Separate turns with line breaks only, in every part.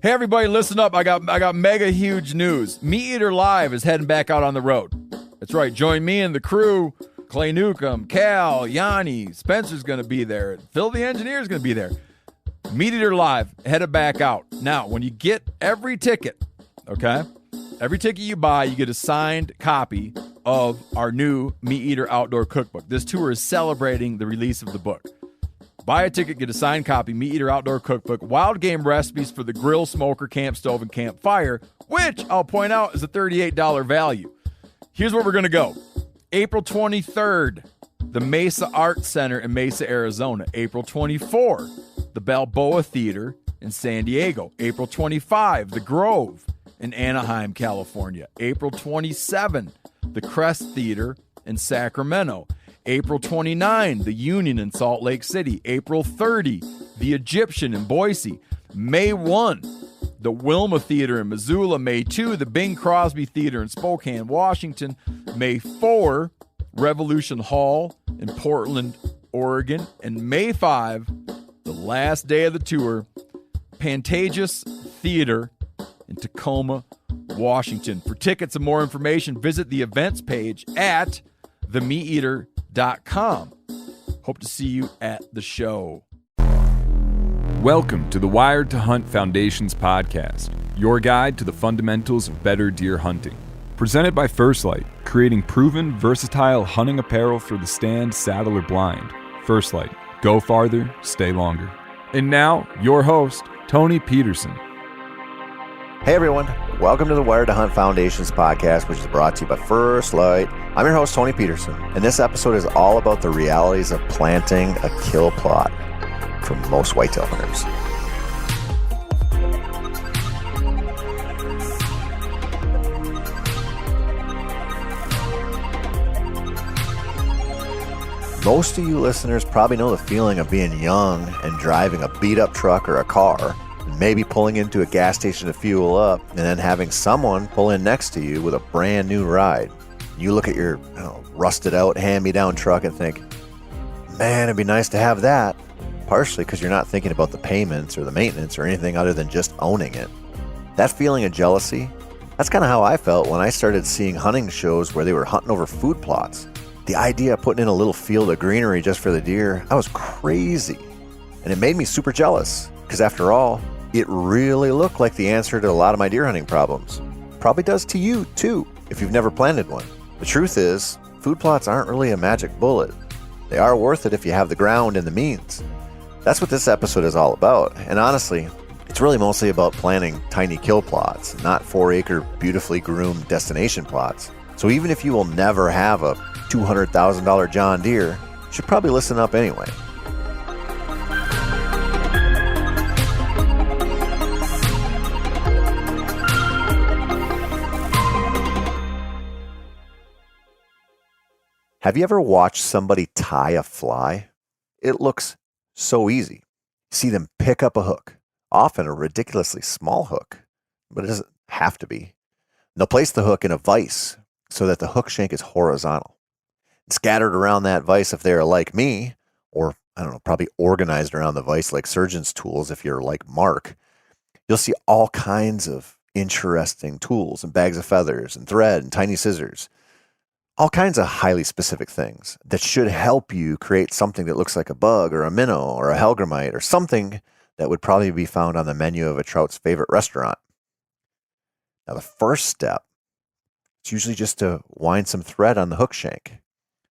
Hey everybody, listen up. I got mega huge news. Meat Eater Live is heading back out on the road. That's right. Join me and the crew. Clay Newcomb, Cal, Yanni, Spencer's going to be there. Phil the Engineer's going to be there. Meat Eater Live headed back out. Now, when you get every ticket, okay? Every ticket you buy, you get a signed copy of our new Meat Eater Outdoor Cookbook. This tour is celebrating the release of the book. Buy a ticket, get a signed copy, Meat Eater Outdoor Cookbook, wild game recipes for the grill, smoker, camp stove, and campfire, which I'll point out is a $38 value. Here's where we're going to go. April 23rd, the Mesa Arts Center in Mesa, Arizona. April 24, the Balboa Theater in San Diego. April 25, the Grove in Anaheim, California. April 27, the Crest Theater in Sacramento. April 29, the Union in Salt Lake City. April 30, the Egyptian in Boise. May 1, the Wilma Theater in Missoula. May 2, the Bing Crosby Theater in Spokane, Washington. May 4, Revolution Hall in Portland, Oregon. And May 5, the last day of the tour, Pantages Theater in Tacoma, Washington. For tickets and more information, visit the events page at themeateater.com. Hope to see you at the show.
Welcome to the Wired to Hunt Foundation's podcast, your guide to the fundamentals of better deer hunting. Presented by First Light, creating proven, versatile hunting apparel for the stand, saddle, or blind. First Light, go farther, stay longer. And now, your host, Tony Peterson.
Hey everyone, welcome to the Wired to Hunt Foundation's podcast, which is brought to you by First Light. I'm your host, Tony Peterson, and this episode is all about the realities of planting a kill plot for most whitetail hunters. Most of you listeners probably know the feeling of being young and driving a beat-up truck or a car, and maybe pulling into a gas station to fuel up, and then having someone pull in next to you with a brand new ride. You look at your rusted-out, hand-me-down truck and think, man, it'd be nice to have that. Partially because you're not thinking about the payments or the maintenance or anything other than just owning it. That feeling of jealousy, that's kind of how I felt when I started seeing hunting shows where they were hunting over food plots. The idea of putting in a little field of greenery just for the deer, that was crazy. And it made me super jealous, because after all, it really looked like the answer to a lot of my deer hunting problems. Probably does to you, too, if you've never planted one. The truth is, food plots aren't really a magic bullet. They are worth it if you have the ground and the means. That's what this episode is all about. And honestly, it's really mostly about planting tiny kill plots, not 4-acre, beautifully groomed destination plots. So even if you will never have a $200,000 John Deere, you should probably listen up anyway. Have you ever watched somebody tie a fly? It looks so easy. See them pick up a hook, often a ridiculously small hook, but it doesn't have to be. And they'll place the hook in a vise so that the hook shank is horizontal. Scattered around that vise if they're like me, or probably organized around the vise like surgeon's tools if you're like Mark, you'll see all kinds of interesting tools and bags of feathers and thread and tiny scissors. All kinds of highly specific things that should help you create something that looks like a bug or a minnow or a hellgrammite or something that would probably be found on the menu of a trout's favorite restaurant. Now, the first step is usually just to wind some thread on the hook shank.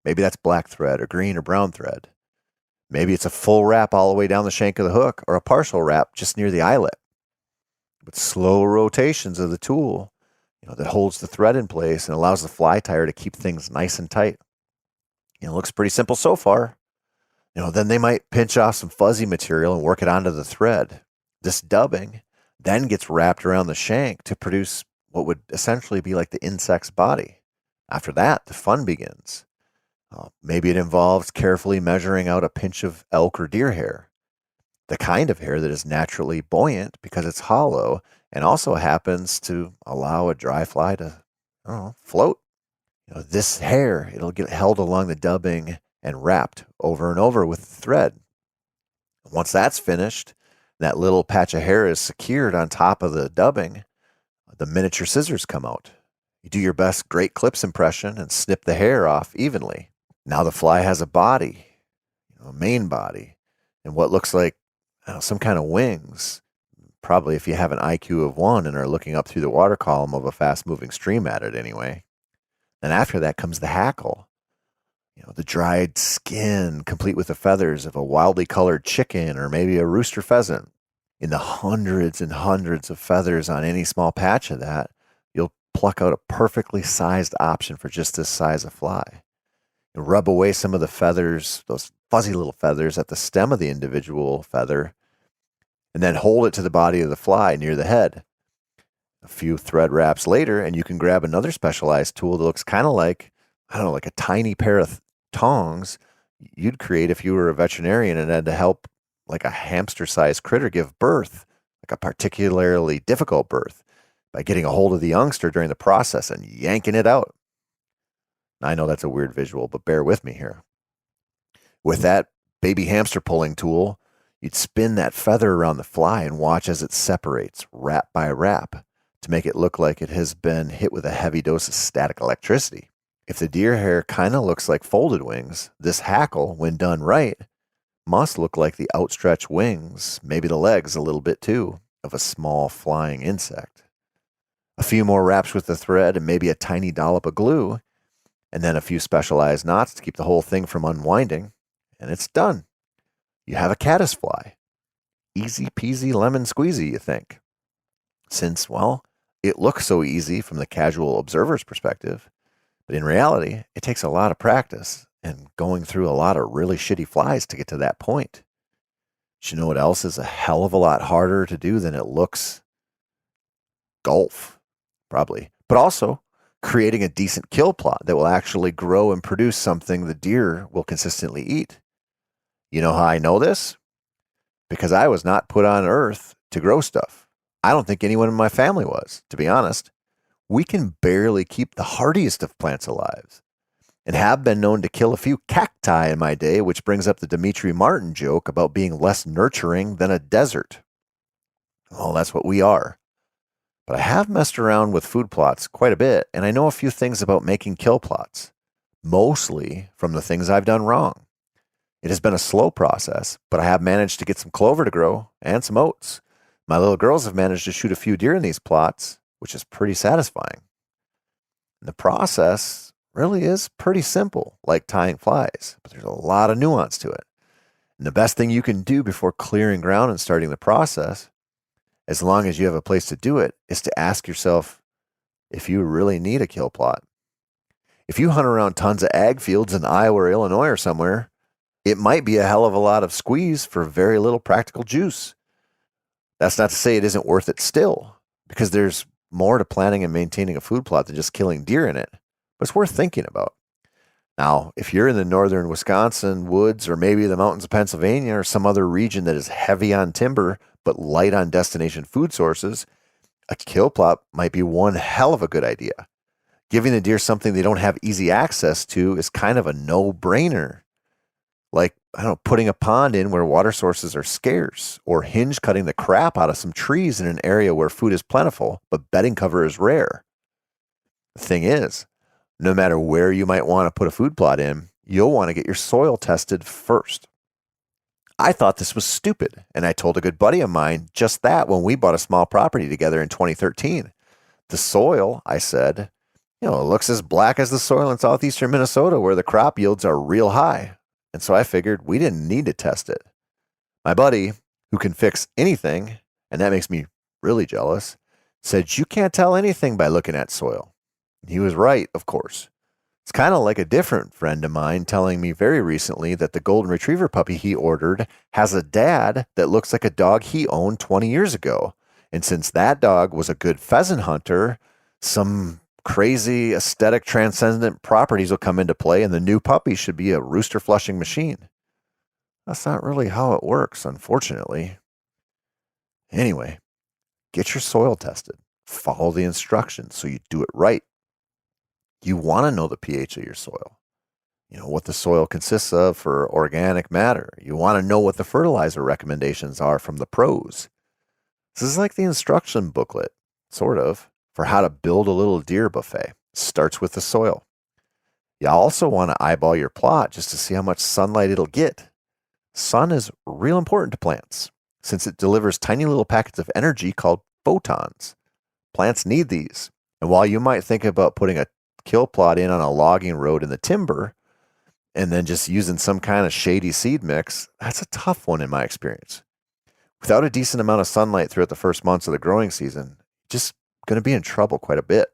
Maybe that's black thread or green or brown thread. Maybe it's a full wrap all the way down the shank of the hook or a partial wrap just near the eyelet. With slow rotations of the tool, that holds the thread in place and allows the fly tire to keep things nice and tight. It looks pretty simple so far. Then they might pinch off some fuzzy material and work it onto the thread. This dubbing then gets wrapped around the shank to produce what would essentially be like the insect's body. After that, the fun begins. Maybe it involves carefully measuring out a pinch of elk or deer hair, the kind of hair that is naturally buoyant because it's hollow and also happens to allow a dry fly to float. This hair, it'll get held along the dubbing and wrapped over and over with thread. Once that's finished, That little patch of hair is secured on top of the dubbing. The miniature scissors come out. You do your best great clips impression and snip the hair off evenly. Now the fly has a body, a main body, and what looks like some kind of wings. Probably if you have an IQ of 1 and are looking up through the water column of a fast-moving stream at it anyway. Then after that comes the hackle. The dried skin, complete with the feathers of a wildly colored chicken or maybe a rooster pheasant. In the hundreds and hundreds of feathers on any small patch of that, you'll pluck out a perfectly sized option for just this size of fly. You rub away some of the feathers, those fuzzy little feathers at the stem of the individual feather, and then hold it to the body of the fly near the head. A few thread wraps later, and you can grab another specialized tool that looks kind of like, like a tiny pair of tongs you'd create if you were a veterinarian and had to help like a hamster-sized critter give birth, like a particularly difficult birth, by getting a hold of the youngster during the process and yanking it out. I know that's a weird visual, but bear with me here. With that baby hamster pulling tool, you'd spin that feather around the fly and watch as it separates, wrap by wrap, to make it look like it has been hit with a heavy dose of static electricity. If the deer hair kind of looks like folded wings, this hackle, when done right, must look like the outstretched wings, maybe the legs a little bit too, of a small flying insect. A few more wraps with the thread and maybe a tiny dollop of glue, and then a few specialized knots to keep the whole thing from unwinding, and it's done. You have a caddisfly. Easy peasy lemon squeezy, you think. Since, it looks so easy from the casual observer's perspective, but in reality, it takes a lot of practice and going through a lot of really shitty flies to get to that point. But you know what else is a hell of a lot harder to do than it looks? Golf, probably. But also creating a decent kill plot that will actually grow and produce something the deer will consistently eat. You know how I know this? Because I was not put on earth to grow stuff. I don't think anyone in my family was, to be honest. We can barely keep the hardiest of plants alive, and have been known to kill a few cacti in my day, which brings up the Demetri Martin joke about being less nurturing than a desert. Well, that's what we are. But I have messed around with food plots quite a bit, and I know a few things about making kill plots, mostly from the things I've done wrong. It has been a slow process, but I have managed to get some clover to grow and some oats. My little girls have managed to shoot a few deer in these plots, which is pretty satisfying. And the process really is pretty simple, like tying flies, but there's a lot of nuance to it. And the best thing you can do before clearing ground and starting the process, as long as you have a place to do it, is to ask yourself if you really need a kill plot. If you hunt around tons of ag fields in Iowa or Illinois or somewhere, it might be a hell of a lot of squeeze for very little practical juice. That's not to say it isn't worth it still, because there's more to planning and maintaining a food plot than just killing deer in it, but it's worth thinking about. Now, if you're in the northern Wisconsin woods or maybe the mountains of Pennsylvania or some other region that is heavy on timber but light on destination food sources, a kill plot might be one hell of a good idea. Giving the deer something they don't have easy access to is kind of a no-brainer. Like, putting a pond in where water sources are scarce, or hinge cutting the crap out of some trees in an area where food is plentiful, but bedding cover is rare. The thing is, no matter where you might want to put a food plot in, you'll want to get your soil tested first. I thought this was stupid, and I told a good buddy of mine just that when we bought a small property together in 2013. The soil, I said, it looks as black as the soil in southeastern Minnesota where the crop yields are real high. And so I figured we didn't need to test it. My buddy, who can fix anything, and that makes me really jealous, said you can't tell anything by looking at soil. And he was right, of course. It's kind of like a different friend of mine telling me very recently that the golden retriever puppy he ordered has a dad that looks like a dog he owned 20 years ago. And since that dog was a good pheasant hunter, some crazy aesthetic transcendent properties will come into play and the new puppy should be a rooster flushing machine. That's not really how it works, unfortunately. Anyway, get your soil tested. Follow the instructions so you do it right. You want to know the pH of your soil. what the soil consists of for organic matter. You want to know what the fertilizer recommendations are from the pros. This is like the instruction booklet, sort of, for how to build a little deer buffet. Starts with the soil. You also want to eyeball your plot just to see how much sunlight it'll get. Sun is real important to plants since it delivers tiny little packets of energy called photons. Plants need these. And while you might think about putting a kill plot in on a logging road in the timber and then just using some kind of shady seed mix, that's a tough one in my experience. Without a decent amount of sunlight throughout the first months of the growing season, just going to be in trouble quite a bit.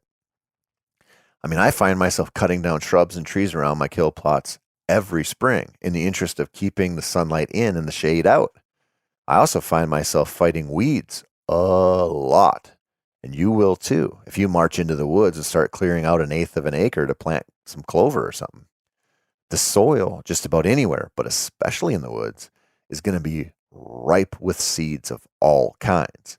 I mean, I find myself cutting down shrubs and trees around my kill plots every spring in the interest of keeping the sunlight in and the shade out. I also find myself fighting weeds a lot. And you will too if you march into the woods and start clearing out 1/8 of an acre to plant some clover or something. The soil, just about anywhere, but especially in the woods, is going to be ripe with seeds of all kinds.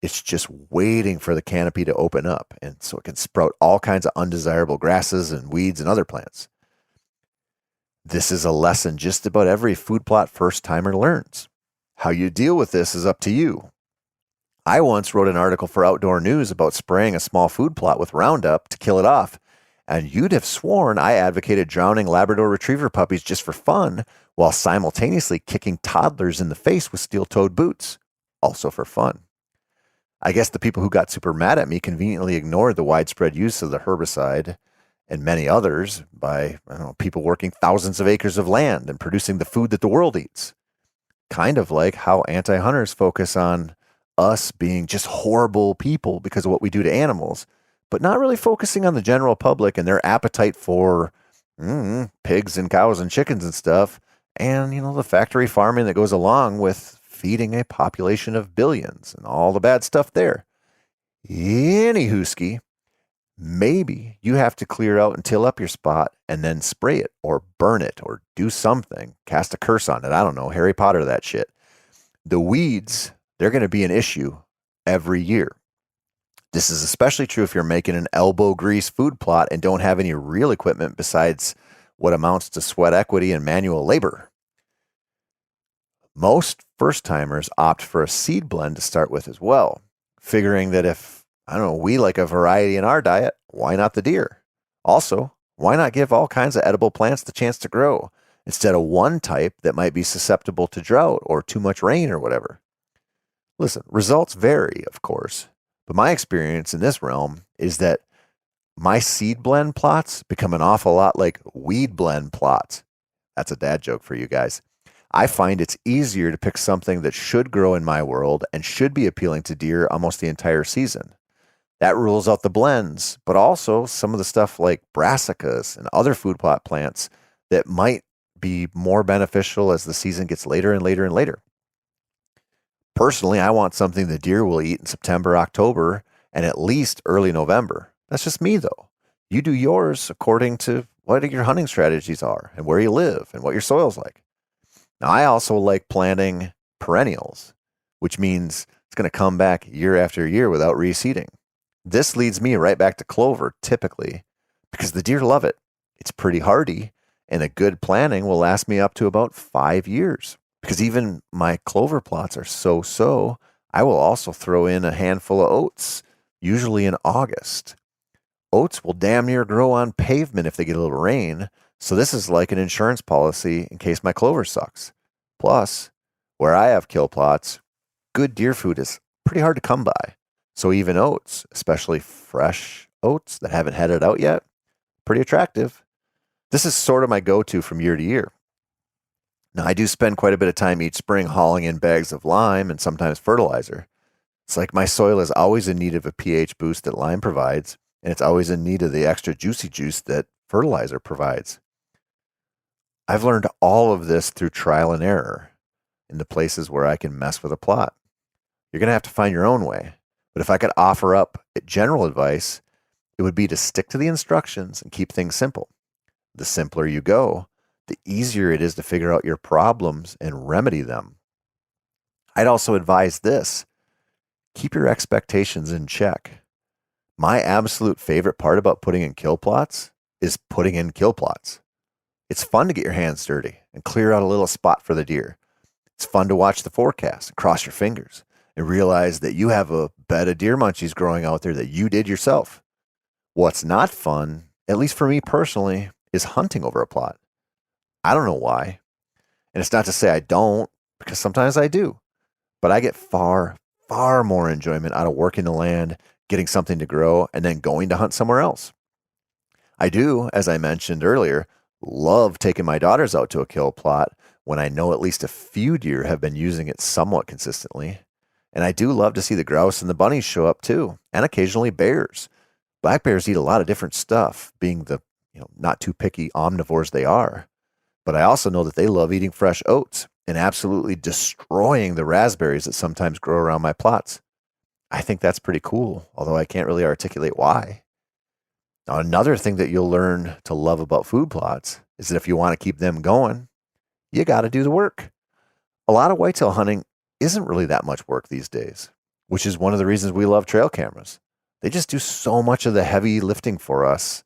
It's just waiting for the canopy to open up, and so it can sprout all kinds of undesirable grasses and weeds and other plants. This is a lesson just about every food plot first-timer learns. How you deal with this is up to you. I once wrote an article for Outdoor News about spraying a small food plot with Roundup to kill it off, and you'd have sworn I advocated drowning Labrador Retriever puppies just for fun while simultaneously kicking toddlers in the face with steel-toed boots, also for fun. I guess the people who got super mad at me conveniently ignored the widespread use of the herbicide and many others by, people working thousands of acres of land and producing the food that the world eats. Kind of like how anti-hunters focus on us being just horrible people because of what we do to animals, but not really focusing on the general public and their appetite for pigs and cows and chickens and stuff, and, the factory farming that goes along with feeding a population of billions and all the bad stuff there. Anywhooski, maybe you have to clear out and till up your spot and then spray it or burn it or do something, cast a curse on it. I don't know, Harry Potter, that shit. The weeds, they're going to be an issue every year. This is especially true if you're making an elbow grease food plot and don't have any real equipment besides what amounts to sweat equity and manual labor. Most first-timers opt for a seed blend to start with as well, figuring that if, we like a variety in our diet, why not the deer? Also, why not give all kinds of edible plants the chance to grow instead of one type that might be susceptible to drought or too much rain or whatever? Listen, results vary, of course, but my experience in this realm is that my seed blend plots become an awful lot like weed blend plots. That's a dad joke for you guys. I find it's easier to pick something that should grow in my world and should be appealing to deer almost the entire season. That rules out the blends, but also some of the stuff like brassicas and other food plot plants that might be more beneficial as the season gets later and later and later. Personally, I want something the deer will eat in September, October, and at least early November. That's just me, though. You do yours according to what your hunting strategies are and where you live and what your soil's like. Now, I also like planting perennials, which means it's going to come back year after year without reseeding. This leads me right back to clover, typically, because the deer love it. It's pretty hardy, and a good planting will last me up to about 5 years. Because even my clover plots are so-so, I will also throw in a handful of oats, usually in August. Oats will damn near grow on pavement if they get a little rain, so this is like an insurance policy in case my clover sucks. Plus, where I have kill plots, good deer food is pretty hard to come by. So even oats, especially fresh oats that haven't headed out yet, pretty attractive. This is sort of my go-to from year to year. Now, I do spend quite a bit of time each spring hauling in bags of lime and sometimes fertilizer. It's like my soil is always in need of a pH boost that lime provides, and it's always in need of the extra juicy juice that fertilizer provides. I've learned all of this through trial and error in the places where I can mess with a plot. You're going to have to find your own way. But if I could offer up general advice, it would be to stick to the instructions and keep things simple. The simpler you go, the easier it is to figure out your problems and remedy them. I'd also advise this. Keep your expectations in check. My absolute favorite part about putting in kill plots is putting in kill plots. It's fun to get your hands dirty and clear out a little spot for the deer. It's fun to watch the forecast and cross your fingers and realize that you have a bed of deer munchies growing out there that you did yourself. What's not fun, at least for me personally, is hunting over a plot. I don't know why. And it's not to say I don't, because sometimes I do. But I get far, far more enjoyment out of working the land, getting something to grow, and then going to hunt somewhere else. I do, as I mentioned earlier, love taking my daughters out to a kill plot when I know at least a few deer have been using it somewhat consistently. And I do love to see the grouse and the bunnies show up too, and occasionally bears. Black bears eat a lot of different stuff, being the not too picky omnivores they are. But I also know that they love eating fresh oats and absolutely destroying the raspberries that sometimes grow around my plots. I think that's pretty cool, although I can't really articulate why. Now, another thing that you'll learn to love about food plots is that if you want to keep them going, you got to do the work. A lot of whitetail hunting isn't really that much work these days, which is one of the reasons we love trail cameras. They just do so much of the heavy lifting for us.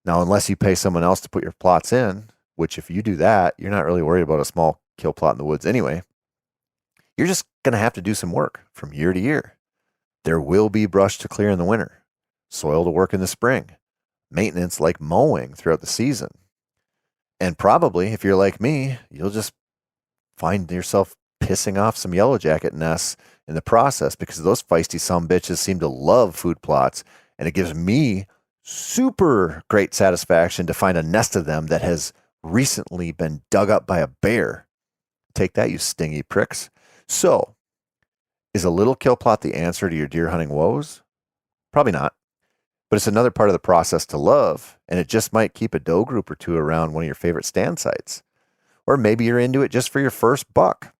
Now, unless you pay someone else to put your plots in, which if you do that, you're not really worried about a small kill plot in the woods anyway. You're just going to have to do some work from year to year. There will be brush to clear in the winter, soil to work in the spring, maintenance like mowing throughout the season. And probably, if you're like me, you'll just find yourself pissing off some yellow jacket nests in the process because those feisty sumbitches seem to love food plots, and it gives me super great satisfaction to find a nest of them that has recently been dug up by a bear. Take that, you stingy pricks. So, is a little kill plot the answer to your deer hunting woes? Probably not. But it's another part of the process to love, and it just might keep a doe group or two around one of your favorite stand sites. Or maybe you're into it just for your first buck.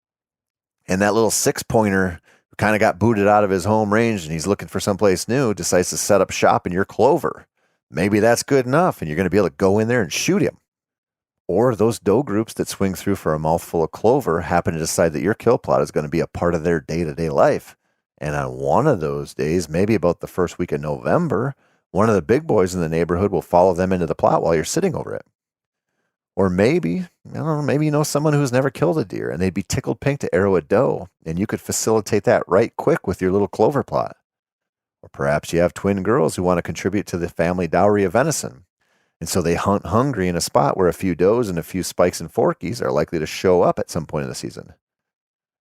And that little 6-pointer who kind of got booted out of his home range and he's looking for someplace new decides to set up shop in your clover. Maybe that's good enough and you're going to be able to go in there and shoot him. Or those doe groups that swing through for a mouthful of clover happen to decide that your kill plot is going to be a part of their day-to-day life. And on one of those days, maybe about the first week of November, one of the big boys in the neighborhood will follow them into the plot while you're sitting over it. Or maybe, I don't know, maybe you know someone who's never killed a deer and they'd be tickled pink to arrow a doe, and you could facilitate that right quick with your little clover plot. Or perhaps you have twin girls who want to contribute to the family dowry of venison. And so they hunt hungry in a spot where a few does and a few spikes and forkies are likely to show up at some point in the season.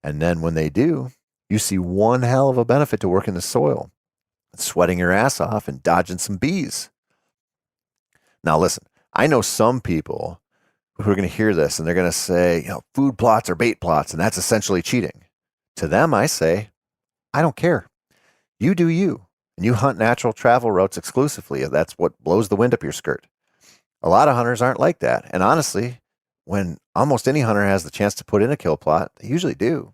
And then when they do, you see one hell of a benefit to working the soil, sweating your ass off and dodging some bees. Now listen, I know some people who are going to hear this and they're going to say, food plots are bait plots and that's essentially cheating. To them, I say, I don't care. You do you, and you hunt natural travel routes exclusively. That's what blows the wind up your skirt. A lot of hunters aren't like that. And honestly, when almost any hunter has the chance to put in a kill plot, they usually do.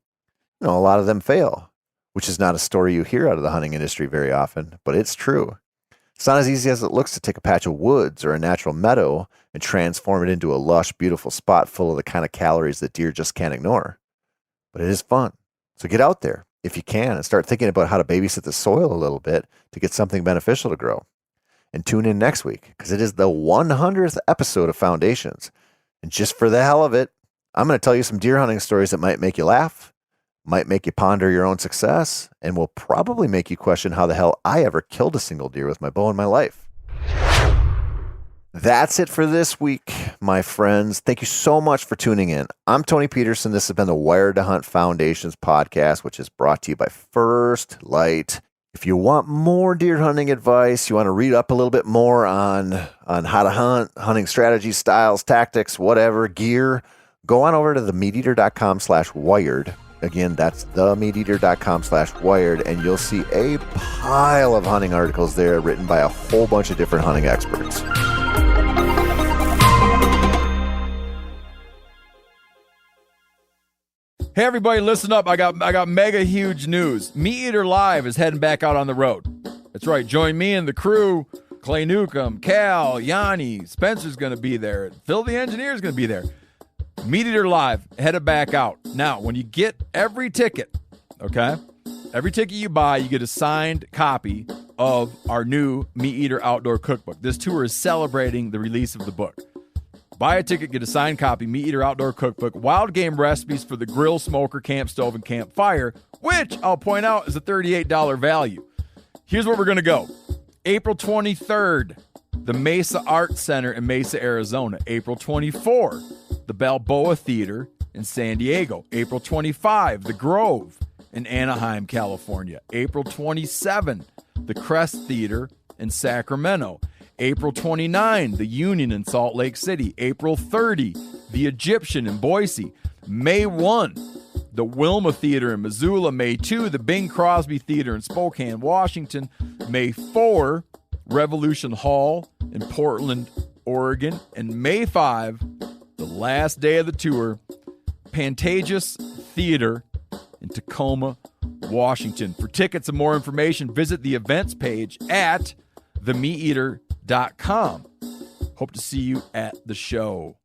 A lot of them fail, which is not a story you hear out of the hunting industry very often, but it's true. It's not as easy as it looks to take a patch of woods or a natural meadow and transform it into a lush, beautiful spot full of the kind of calories that deer just can't ignore. But it is fun. So get out there if you can and start thinking about how to babysit the soil a little bit to get something beneficial to grow. And tune in next week because it is the 100th episode of Foundations. And just for the hell of it, I'm going to tell you some deer hunting stories that might make you laugh, might make you ponder your own success, and will probably make you question how the hell I ever killed a single deer with my bow in my life. That's it for this week, my friends. Thank you so much for tuning in. I'm Tony Peterson. This has been the Wired to Hunt Foundations podcast, which is brought to you by First Light. If you want more deer hunting advice, you want to read up a little bit more on how to hunt, hunting strategies, styles, tactics, whatever, gear, go on over to themeateater.com/wired. Again, that's themeateater.com/wired, and you'll see a pile of hunting articles there written by a whole bunch of different hunting experts.
Hey everybody, listen up. I got mega huge news. Meat Eater Live is heading back out on the road. That's right. Join me and the crew. Clay Newcomb, Cal, Yanni, Spencer's going to be there. Phil the engineer's going to be there. Meat Eater Live headed back out. Now, when you get every ticket, okay? Every ticket you buy, you get a signed copy of our new Meat Eater Outdoor Cookbook. This tour is celebrating the release of the book. Buy a ticket, get a signed copy, Meat Eater Outdoor Cookbook, wild game recipes for the grill, smoker, camp stove, and campfire, which I'll point out is a $38 value. Here's where we're going to go. April 23rd, the Mesa Arts Center in Mesa, Arizona. April 24, the Balboa Theater in San Diego. April 25, the Grove in Anaheim, California. April 27, the Crest Theater in Sacramento. April 29, the Union in Salt Lake City. April 30, the Egyptian in Boise. May 1, the Wilma Theater in Missoula. May 2, the Bing Crosby Theater in Spokane, Washington. May 4, Revolution Hall in Portland, Oregon. And May 5, the last day of the tour, Pantages Theater in Tacoma, Washington. For tickets and more information, visit the events page at themeateater.com. Hope to see you at the show.